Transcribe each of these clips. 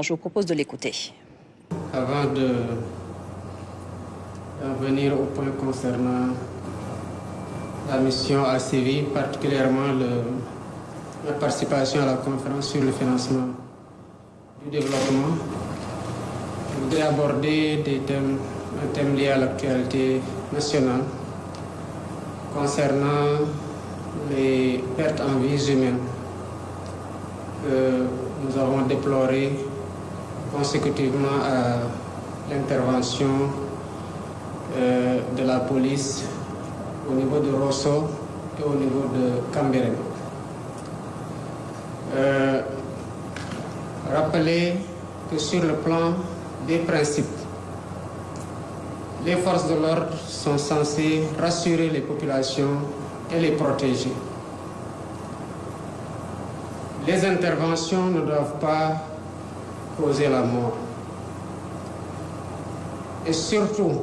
Je vous propose de l'écouter. Avant de venir au point concernant la mission à Séville, particulièrement la participation à la conférence sur le financement du développement, je voudrais aborder un thème lié à l'actualité nationale concernant les pertes en vies humaines que nous avons déplorées consécutivement à l'intervention de la police au niveau de Rosso et au niveau de Cambérène. Rappeler que sur le plan des principes, les forces de l'ordre sont censées rassurer les populations et les protéger. Les interventions ne doivent pas causer la mort. Et surtout,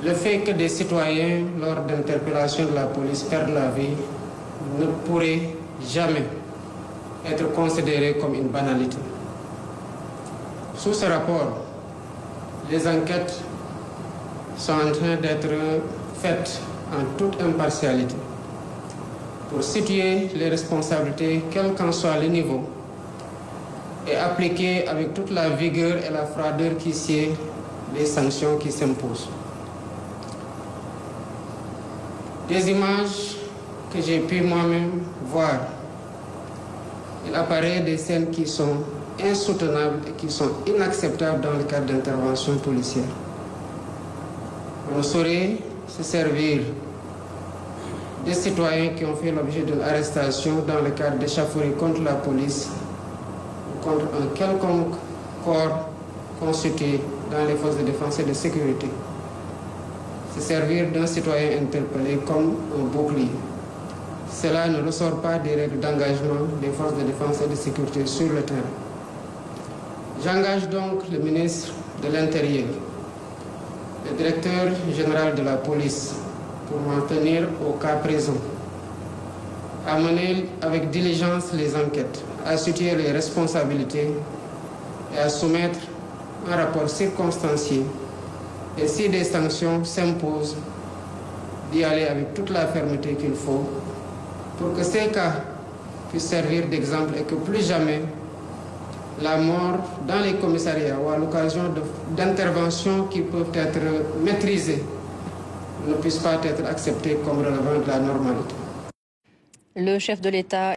le fait que des citoyens, lors d'interpellations de la police, perdent la vie, ne pourrait jamais être considéré comme une banalité. Sous ce rapport, les enquêtes sont en train d'être faites en toute impartialité pour situer les responsabilités, quel qu'en soit le niveau, et appliquer avec toute la vigueur et la froideur qui sied les sanctions qui s'imposent. Des images que j'ai pu moi-même voir, il apparaît des scènes qui sont insoutenables et qui sont inacceptables dans le cadre d'interventions policières. On saurait se servir des citoyens qui ont fait l'objet d'une arrestation dans le cadre d'échauffourées contre la police, contre un quelconque corps constitué dans les forces de défense et de sécurité. Se servir d'un citoyen interpellé comme un bouclier. Cela ne ressort pas des règles d'engagement des forces de défense et de sécurité sur le terrain. J'engage donc le ministre de l'Intérieur, le directeur général de la police, pour m'en tenir au cas présent, à mener avec diligence les enquêtes, à situer les responsabilités et à soumettre un rapport circonstancié. Et si des sanctions s'imposent, d'y aller avec toute la fermeté qu'il faut pour que ces cas puissent servir d'exemple et que plus jamais la mort dans les commissariats ou à l'occasion d'interventions qui peuvent être maîtrisées ne puisse pas être acceptée comme relevant de la normalité. Le chef de l'État